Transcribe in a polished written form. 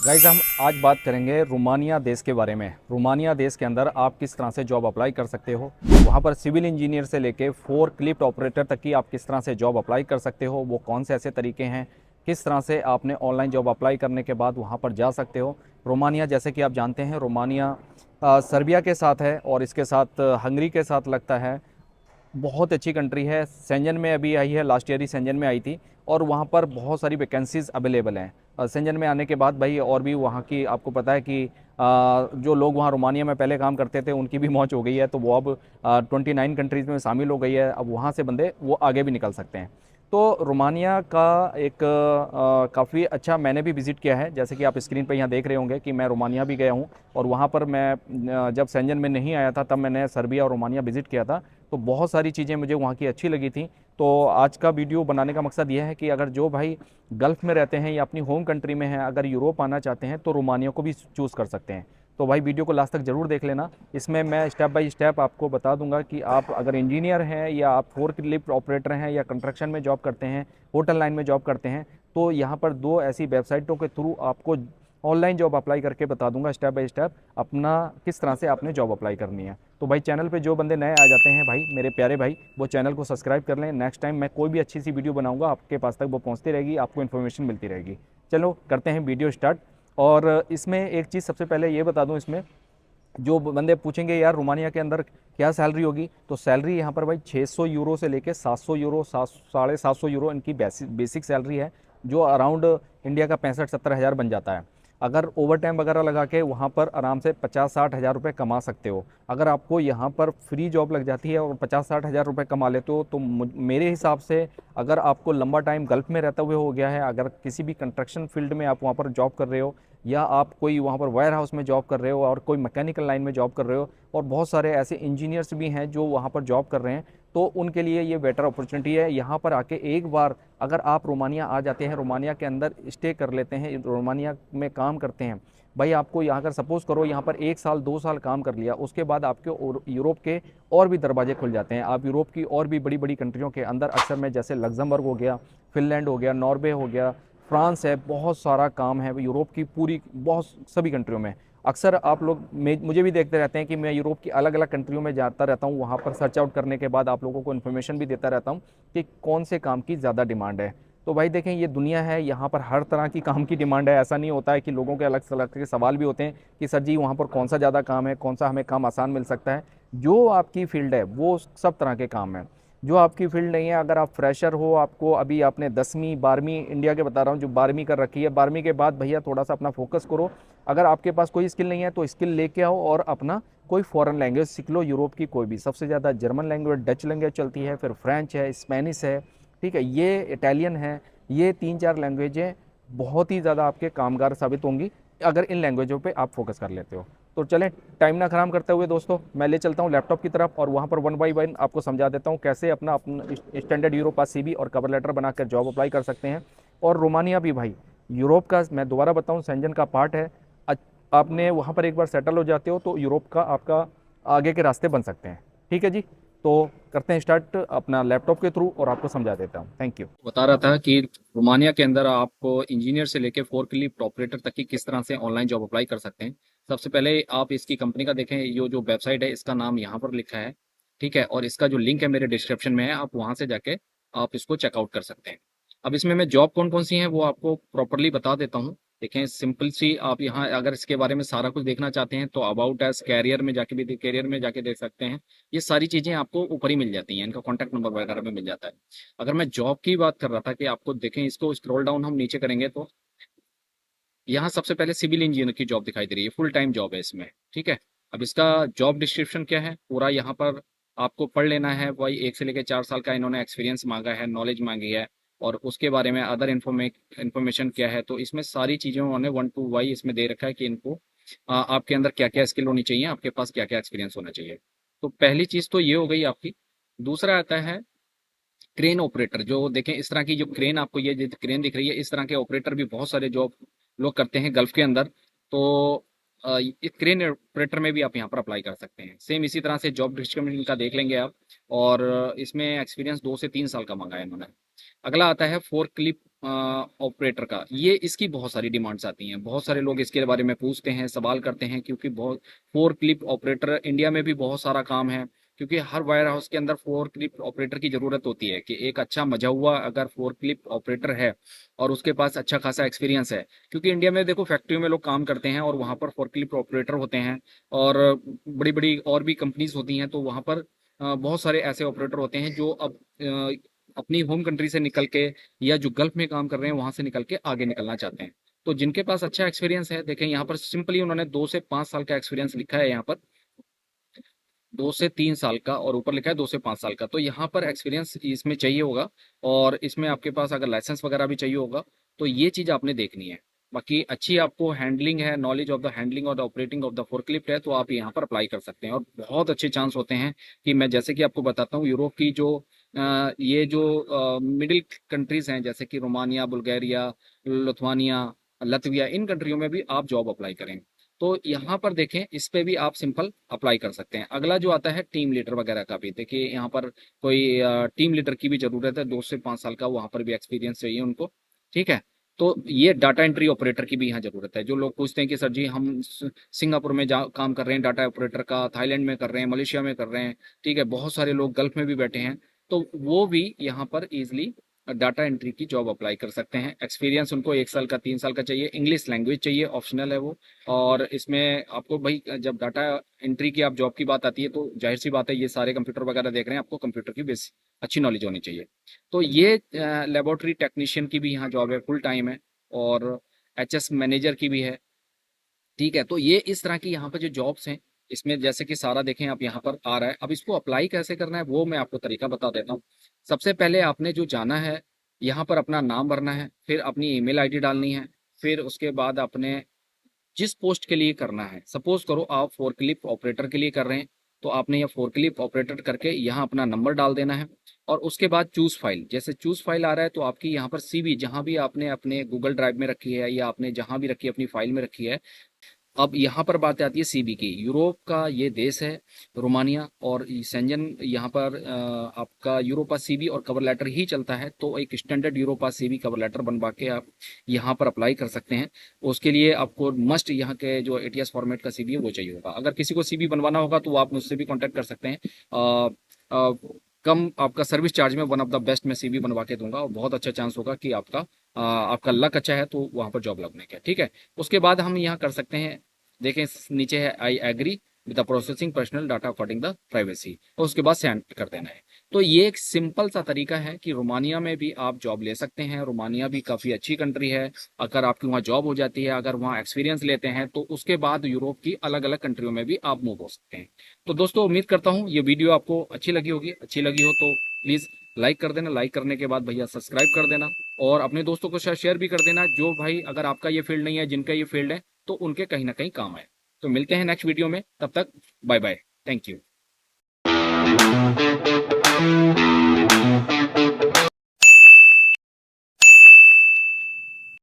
Guys हम आज बात करेंगे रोमानिया देश के बारे में। रोमानिया देश के अंदर आप किस तरह से जॉब अप्लाई कर सकते हो, वहाँ पर सिविल इंजीनियर से लेके फोर्क लिफ्ट ऑपरेटर तक की आप किस तरह से जॉब अप्लाई कर सकते हो, वो कौन से ऐसे तरीके हैं, किस तरह से आपने ऑनलाइन जॉब अप्लाई करने के बाद वहाँ पर जा सकते हो। रोमानिया जैसे कि आप जानते हैं, रोमानिया सर्बिया के साथ है और इसके साथ हंगरी के साथ लगता है। बहुत अच्छी कंट्री है, सेंजन में अभी आई है, लास्ट ईयर ही सेंजन में आई थी और वहाँ पर बहुत सारी वैकेंसीज़ अवेलेबल हैं। सेंजन में आने के बाद भाई और भी वहाँ की आपको पता है कि जो लोग वहाँ रोमानिया में पहले काम करते थे उनकी भी मौज हो गई है, तो वो अब 29 कंट्रीज़ में शामिल हो गई है। अब वहाँ से बंदे वो आगे भी निकल सकते हैं। तो रोमानिया का एक काफ़ी अच्छा मैंने भी विज़िट किया है, जैसे कि आप स्क्रीन पर यहाँ देख रहे होंगे कि मैं रोमानिया भी गया हूँ और वहाँ पर मैं जब सेंजन में नहीं आया था तब मैंने सर्बिया और रोमानिया विज़िट किया था। तो बहुत सारी चीज़ें मुझे वहाँ की अच्छी लगी थी। तो आज का वीडियो बनाने का मकसद ये है कि अगर जो भाई गल्फ़ में रहते हैं या अपनी होम कंट्री में हैं, अगर यूरोप आना चाहते हैं तो रोमानिया को भी चूज़ कर सकते हैं। तो भाई वीडियो को लास्ट तक ज़रूर देख लेना। इसमें मैं स्टेप बाय स्टेप आपको बता दूंगा कि आप अगर इंजीनियर हैं या आप फोर्क लिफ्ट ऑपरेटर हैं या कंस्ट्रक्शन में जॉब करते हैं, होटल लाइन में जॉब करते हैं, तो यहाँ पर दो ऐसी वेबसाइटों के थ्रू आपको ऑनलाइन जॉब अप्लाई करके बता दूंगा स्टेप बाय स्टेप अपना किस तरह से आपने जॉब अप्लाई करनी है। तो भाई चैनल पे जो बंदे नए आ जाते हैं भाई, मेरे प्यारे भाई, वो चैनल को सब्सक्राइब कर लें। नेक्स्ट टाइम मैं कोई भी अच्छी सी वीडियो बनाऊंगा आपके पास तक वो पहुंचती रहेगी, आपको इन्फॉर्मेशन मिलती रहेगी। चलो करते हैं वीडियो स्टार्ट। और इसमें एक चीज़ सबसे पहले ये बता दूं, इसमें जो बंदे पूछेंगे यार रोमानिया के अंदर क्या सैलरी होगी, तो सैलरी यहाँ पर भाई 600 यूरो से लेके 700 यूरो, 750 यूरो इनकी बेसिक सैलरी है, जो अराउंड इंडिया का 65-70 हज़ार बन जाता है। अगर ओवर टाइम वगैरह लगा के वहाँ पर आराम से 50-60 हज़ार रुपये कमा सकते हो। अगर आपको यहाँ पर फ्री जॉब लग जाती है और 50-60 हज़ार रुपये कमा लेते हो तो मेरे हिसाब से अगर आपको लंबा टाइम गल्फ़ में रहते हुए हो गया है, अगर किसी भी कंस्ट्रक्शन फील्ड में आप वहाँ पर जॉब कर रहे हो या आप कोई वहाँ पर वेयर हाउस में जॉब कर रहे हो और कोई मैकेनिकल लाइन में जॉब कर रहे हो, और बहुत सारे ऐसे इंजीनियर्स भी हैं जो वहाँ पर जॉब कर रहे हैं, तो उनके लिए ये बेटर अपॉर्चुनिटी है। यहाँ पर आके एक बार अगर आप रोमानिया आ जाते हैं, रोमानिया के अंदर स्टे कर लेते हैं, रोमानिया में काम करते हैं भाई, आपको यहाँ अगर सपोज़ करो यहाँ पर 1 साल 2 साल काम कर लिया, उसके बाद आपके यूरोप के और भी दरवाजे खुल जाते हैं। आप यूरोप की और भी बड़ी बड़ी कंट्रियों के अंदर अक्सर में, जैसे लग्जमबर्ग हो गया, फिनलैंड हो गया, नॉर्वे हो गया, फ्रांस है, बहुत सारा काम है यूरोप की पूरी बहुत सभी कंट्रियों में। अक्सर आप लोग मुझे भी देखते रहते हैं कि मैं यूरोप की अलग अलग कंट्रियों में जाता रहता हूँ, वहाँ पर सर्च आउट करने के बाद आप लोगों को इन्फॉर्मेशन भी देता रहता हूँ कि कौन से काम की ज़्यादा डिमांड है। तो भाई देखें, ये दुनिया है, यहाँ पर हर तरह की काम की डिमांड है। ऐसा नहीं होता है कि लोगों के अलग अलग के सवाल भी होते हैं कि सर जी वहाँ पर कौन सा ज़्यादा काम है, कौन सा हमें काम आसान मिल सकता है। जो आपकी फील्ड है वो सब तरह के काम है। जो आपकी फील्ड नहीं है, अगर आप फ्रेशर हो, आपको अभी आपने 10वीं 12वीं इंडिया के बता रहा हूँ जो 12वीं कर रखी है, 12वीं के बाद भैया थोड़ा सा अपना फोकस करो। अगर आपके पास कोई स्किल नहीं है तो स्किल लेके आओ और अपना कोई फॉरेन लैंग्वेज सीख लो। यूरोप की कोई भी, सबसे ज़्यादा जर्मन लैंग्वेज, डच लैंग्वेज चलती है, फिर फ्रेंच है, स्पेनिश है, ठीक है, ये इटालियन है। ये 3-4 लैंग्वेजें बहुत ही ज़्यादा आपके कामगार साबित होंगी अगर इन लैंग्वेजों पे आप फोकस कर लेते हो। तो चलें टाइम ना खराब करते हुए दोस्तों, मैं ले चलता हूँ लैपटॉप की तरफ और वहाँ पर वन बाई वन आपको समझा देता हूँ कैसे अपना अपना स्टैंडर्ड यूरोप पास सीवी और कवर लेटर बनाकर जॉब अप्लाई कर सकते हैं। और रोमानिया भी भाई यूरोप का, मैं दोबारा बताऊँ, सेंजन का पार्ट है। आपने वहाँ पर एक बार सेटल हो जाते हो तो यूरोप का आपका आगे के रास्ते बन सकते हैं। ठीक है जी, तो करते हैं स्टार्ट अपना लैपटॉप के थ्रू और आपको समझा देता हूँ। Thank you. बता रहा था कि रोमानिया के अंदर आपको इंजीनियर से लेकर फोर्कलिफ्ट ऑपरेटर तक की किस तरह से ऑनलाइन जॉब अप्लाई कर सकते हैं। सबसे पहले आप इसकी कंपनी का देखें, ये जो वेबसाइट है इसका नाम यहाँ पर लिखा है, ठीक है, और इसका जो लिंक है मेरे डिस्क्रिप्शन में है, आप वहाँ से जाके आप इसको चेकआउट कर सकते हैं। अब इसमें मैं जॉब कौन कौन सी हैं वो आपको प्रॉपरली बता देता हूँ। देखें सिंपल सी, आप यहाँ अगर इसके बारे में सारा कुछ देखना चाहते हैं तो अबाउट एस, कैरियर में जाके भी, कैरियर में जाके देख सकते हैं। ये सारी चीज़ें आपको ऊपर ही मिल जाती हैं, इनका कॉन्टैक्ट नंबर वगैरह में मिल जाता है। अगर मैं जॉब की बात कर रहा था कि आपको देखें, इसको स्क्रॉल डाउन हम नीचे करेंगे तो यहाँ सबसे पहले सिविल इंजीनियर की जॉब दिखाई दे रही है, फुल टाइम जॉब है इसमें, ठीक है। अब इसका जॉब डिस्क्रिप्शन क्या है पूरा यहाँ पर आपको पढ़ लेना है। वही 1 से लेकर 4 साल का इन्होंने एक्सपीरियंस मांगा है, नॉलेज मांगी है, और उसके बारे में अदर इन्फॉर्मेशन क्या है, तो इसमें सारी चीज़ें उन्होंने 1 to Y इसमें दे रखा है कि इनको आपके अंदर क्या क्या स्किल होनी चाहिए, आपके पास क्या क्या एक्सपीरियंस होना चाहिए। तो पहली चीज़ तो ये हो गई आपकी। दूसरा आता है क्रेन ऑपरेटर। जो देखें इस तरह की जो क्रेन, आपको ये जो क्रेन दिख रही है, इस तरह के ऑपरेटर भी बहुत सारे जॉब लोग करते हैं गल्फ के अंदर। तो इस क्रेन ऑपरेटर में भी आप यहाँ पर अप्लाई कर सकते हैं। सेम इसी तरह से जॉब डिस्क्रिप्शन का देख लेंगे आप, और इसमें एक्सपीरियंस 2 से 3 साल का मांगा है इन्होंने। अगला आता है फोर्क ऑपरेटर का, ये इसकी बहुत सारी डिमांड्स आती हैं। बहुत सारे लोग इसके बारे में पूछते हैं, सवाल करते हैं, क्योंकि बहुत फोर क्लिप ऑपरेटर इंडिया में भी बहुत सारा काम है। क्योंकि हर वायर हाउस के अंदर फोर क्लिप ऑपरेटर की ज़रूरत होती है, कि एक अच्छा मजा हुआ अगर फोर क्लिप ऑपरेटर है और उसके पास अच्छा खासा एक्सपीरियंस है। क्योंकि इंडिया में देखो फैक्ट्रियों में लोग काम करते हैं और वहाँ पर फोर क्लिप ऑपरेटर होते हैं, और बड़ी बड़ी और भी कंपनीज होती हैं, तो वहाँ पर बहुत सारे ऐसे ऑपरेटर होते हैं जो अब अपनी होम कंट्री से निकल के या जो गल्फ में काम कर रहे हैं वहां से निकल के आगे निकलना चाहते हैं। तो जिनके पास अच्छा एक्सपीरियंस है, देखें यहाँ पर सिंपली उन्होंने 2 से 5 साल का एक्सपीरियंस लिखा है यहाँ पर, 2 से 3 साल का, और ऊपर लिखा है 2 से 5 साल का। तो यहाँ पर एक्सपीरियंस इसमें चाहिए होगा, और इसमें आपके पास अगर लाइसेंस वगैरह भी चाहिए होगा, तो ये चीज़ आपने देखनी है। बाकी अच्छी आपको हैंडलिंग है, नॉलेज ऑफ द हैंडलिंग और the operating of the forklift है, तो आप यहाँ पर अप्लाई कर सकते हैं, और बहुत अच्छे चांस होते हैं कि मैं जैसे कि आपको बताता हूँ, यूरोप की जो ये जो मिडिल कंट्रीज हैं, जैसे कि रोमानिया, बुल्गारिया, लिथुआनिया, लतविया, इन कंट्रियों में भी आप जॉब अप्लाई करें। तो यहाँ पर देखें, इस पे भी आप सिंपल अप्लाई कर सकते हैं। अगला जो आता है टीम लीडर वगैरह का भी, देखिए यहाँ पर कोई टीम लीडर की भी जरूरत है, 2 से 5 साल का वहाँ पर भी एक्सपीरियंस चाहिए उनको। ठीक है। तो ये डाटा एंट्री ऑपरेटर की भी यहाँ जरूरत है। जो लोग पूछते हैं कि सर जी हम सिंगापुर में जा काम कर रहे हैं डाटा ऑपरेटर का, थाईलैंड में कर रहे हैं, मलेशिया में कर रहे हैं, ठीक है, बहुत सारे लोग गल्फ में भी बैठे हैं, तो वो भी यहाँ पर इजिली डाटा एंट्री की जॉब अप्लाई कर सकते हैं। एक्सपीरियंस उनको 1 साल का, 3 साल का चाहिए। इंग्लिश लैंग्वेज चाहिए, ऑप्शनल है वो। और इसमें आपको भाई, जब डाटा एंट्री की आप जॉब की बात आती है, तो जाहिर सी बात है, ये सारे कंप्यूटर वगैरह देख रहे हैं, आपको कंप्यूटर की बेस अच्छी नॉलेज होनी चाहिए। तो ये लेबोरेटरी टेक्नीशियन की भी यहाँ जॉब है, फुल टाइम है, और एचएस मैनेजर की भी है। ठीक है। तो ये इस तरह की यहाँ पर जो जॉब्स हैं, इसमें जैसे कि सारा देखें आप यहाँ पर आ रहा है। अब इसको अप्लाई कैसे करना है वो मैं आपको तरीका बता देता हूँ। सबसे पहले आपने जो जाना है, यहाँ पर अपना नाम भरना है, फिर अपनी ईमेल आईडी डालनी है, फिर उसके बाद अपने जिस पोस्ट के लिए करना है, सपोज करो आप फोर्कलिफ्ट ऑपरेटर के लिए कर रहे हैं, तो आपने ये फोर्कलिफ्ट ऑपरेटर करके यहाँ अपना नंबर डाल देना है। और उसके बाद चूज फाइल, जैसे चूज फाइल आ रहा है, तो आपकी यहाँ पर सीवी जहाँ भी आपने अपने गूगल ड्राइव में रखी है, या आपने जहाँ भी रखी है अपनी फाइल में रखी है। अब यहाँ पर बात आती है सीबी की। यूरोप का ये देश है रोमानिया, और सेंजन यहाँ पर आपका यूरोपा सीबी और कवर लेटर ही चलता है, तो एक standard Europa CV cover letter बनवा के आप यहाँ पर अप्लाई कर सकते हैं। उसके लिए आपको मस्ट यहाँ के जो एटीएस फॉर्मेट का सीबी है वो चाहिए होगा। अगर किसी को सीबी बनवाना होगा तो आप मुझसे भी कॉन्टैक्ट कर सकते हैं। अ, कम आपका सर्विस चार्ज में वन ऑफ द बेस्ट मैं सीबी बनवा के दूंगा, और बहुत अच्छा चांस होगा कि आपका लक अच्छा है तो वहाँ पर जॉब लगने का। ठीक है। उसके बाद हम यहाँ कर सकते हैं, देखें नीचे है I agree with the processing personal data according the privacy, और उसके बाद सेंड कर देना है। तो ये एक सिंपल सा तरीका है कि रोमानिया में भी आप जॉब ले सकते हैं। रोमानिया भी काफ़ी अच्छी कंट्री है। अगर आपकी वहाँ जॉब हो जाती है, अगर वहाँ एक्सपीरियंस लेते हैं, तो उसके बाद यूरोप की अलग अलग कंट्रियों में भी आप मूव हो सकते हैं। तो दोस्तों, उम्मीद करता हूँ ये वीडियो आपको अच्छी लगी होगी। अच्छी लगी हो तो प्लीज़ लाइक कर देना। लाइक करने के बाद भैया सब्सक्राइब कर देना, और अपने दोस्तों को शायद शेयर भी कर देना, जो भाई अगर आपका ये फील्ड नहीं है, जिनका ये फील्ड है, तो उनके कहीं ना कहीं काम है। तो मिलते हैं नेक्स्ट वीडियो में, तब तक बाय बाय। Thank you.